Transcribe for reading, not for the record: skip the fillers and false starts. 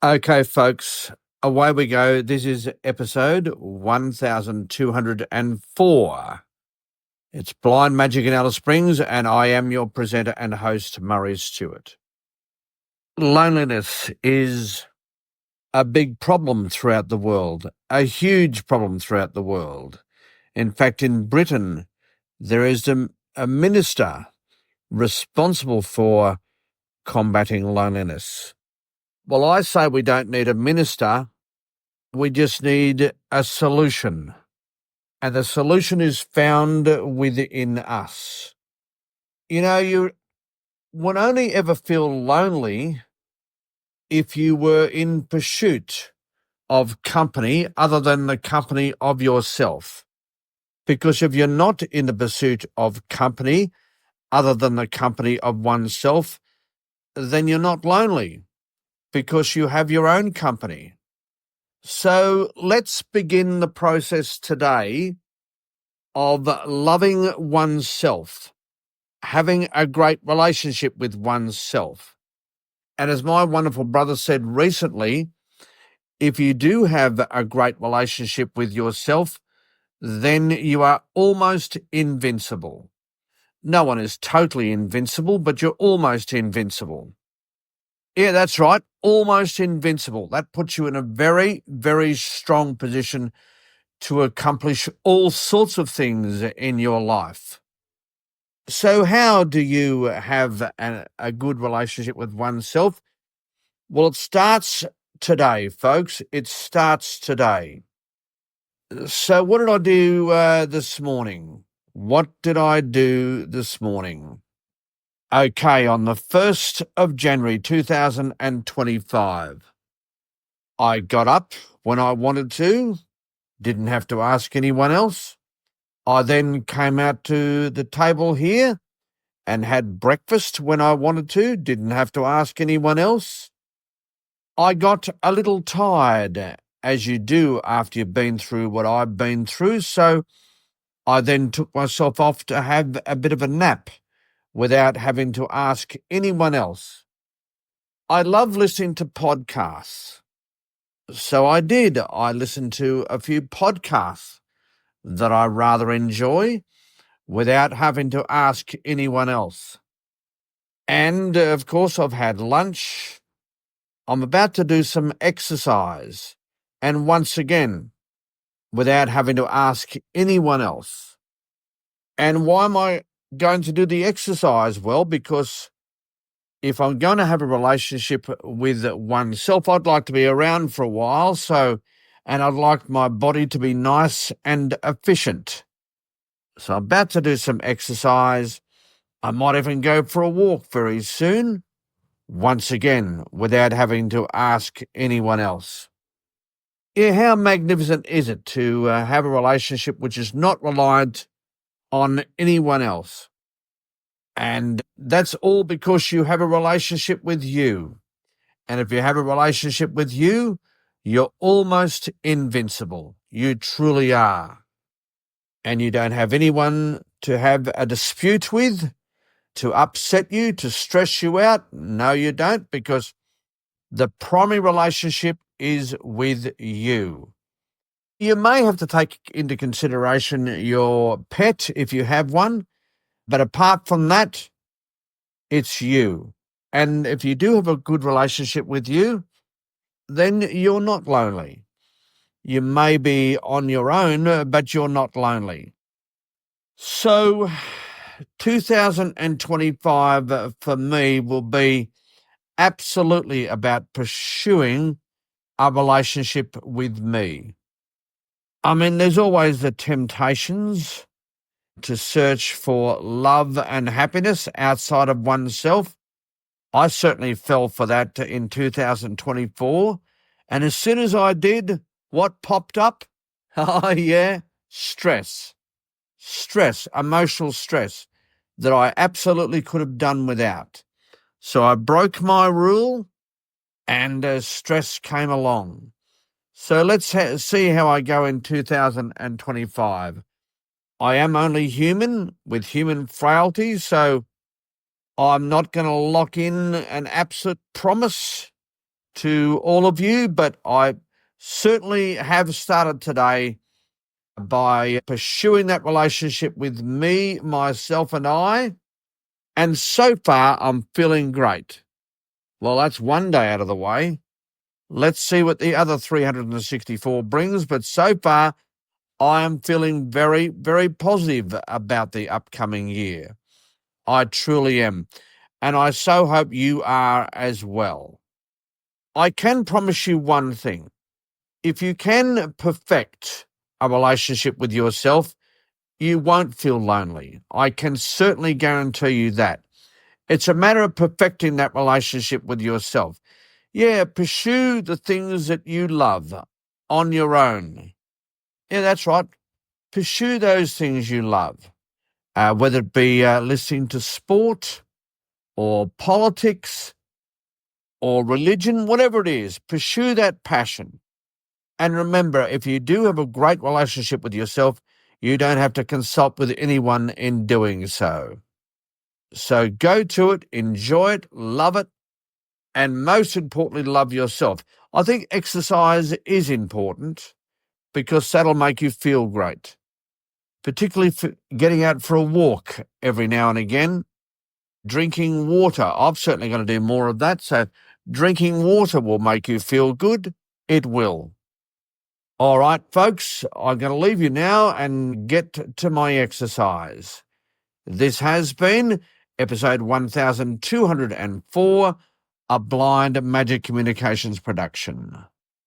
Okay, folks, away we go. This is episode 1204. It's Blind Magic in Alice Springs, and I am your presenter and host, Murray Stewart. Loneliness is a big problem throughout the world, a huge problem throughout the world. In fact, in Britain, there is a minister responsible for combating loneliness. Well, I say we don't need a minister. We just need a solution. And the solution is found within us. You know, you would only ever feel lonely if you were in pursuit of company other than the company of yourself. Because if you're not in the pursuit of company other than the company of oneself, then you're not lonely because you have your own company. So let's begin the process today of loving oneself, having a great relationship with oneself. And as my wonderful brother said recently, if you do have a great relationship with yourself, then you are almost invincible. No one is totally invincible, but you're almost invincible. Yeah, that's right, almost invincible. That puts you in a very, very strong position to accomplish all sorts of things in your life. So how do you have a good relationship with oneself? Well, it starts today, folks. It starts today. So what did I do this morning? What did I do this morning? Okay, on the 1st of January 2025, I got up when I wanted to, didn't have to ask anyone else. I then came out to the table here and had breakfast when I wanted to, didn't have to ask anyone else. I got a little tired, as you do after you've been through what I've been through, so I then took myself off to have a bit of a nap without having to ask anyone else. I love listening to podcasts, so I did. I listened to a few podcasts that I rather enjoy without having to ask anyone else. And, of course, I've had lunch. I'm about to do some exercise. And once again, without having to ask anyone else. And why am I going to do the exercise? Well, because if I'm going to have a relationship with oneself, I'd like to be around for a while. And I'd like my body to be nice and efficient. So I'm about to do some exercise. I might even go for a walk very soon, once again, without having to ask anyone else. Yeah, how magnificent is it to have a relationship which is not reliant on anyone else? And that's all because you have a relationship with you. And if you have a relationship with you, you're almost invincible. You truly are. And you don't have anyone to have a dispute with, to upset you, to stress you out. No, you don't, because the primary relationship is with you. You may have to take into consideration your pet if you have one, but apart from that, it's you. And if you do have a good relationship with you, then you're not lonely. You may be on your own, but you're not lonely. So 2025 for me will be absolutely about pursuing a relationship with me. I mean, there's always the temptations to search for love and happiness outside of oneself. I certainly fell for that in 2024. And as soon as I did, what popped up? Oh, yeah, stress. Stress, emotional stress that I absolutely could have done without. So I broke my rule and stress came along. So let's see how I go in 2025. I am only human with human frailties, so I'm not going to lock in an absolute promise to all of you, but I certainly have started today by pursuing that relationship with me, myself, and I. And so far, I'm feeling great. Well, that's one day out of the way. Let's see what the other 364 brings. But so far, I am feeling very, very positive about the upcoming year. I truly am. And I so hope you are as well. I can promise you one thing. If you can perfect a relationship with yourself, you won't feel lonely. I can certainly guarantee you that. It's a matter of perfecting that relationship with yourself. Yeah, pursue the things that you love on your own. Yeah, that's right. Pursue those things you love, whether it be listening to sport or politics or religion, whatever it is. Pursue that passion. And remember, if you do have a great relationship with yourself, you don't have to consult with anyone in doing so. So go to it, enjoy it, love it, and most importantly, love yourself. I think exercise is important because that'll make you feel great, particularly for getting out for a walk every now and again, drinking water. I'm certainly going to do more of that. So drinking water will make you feel good. It will. All right, folks, I'm going to leave you now and get to my exercise. This has been episode 1204, a Blind Magic Communications production.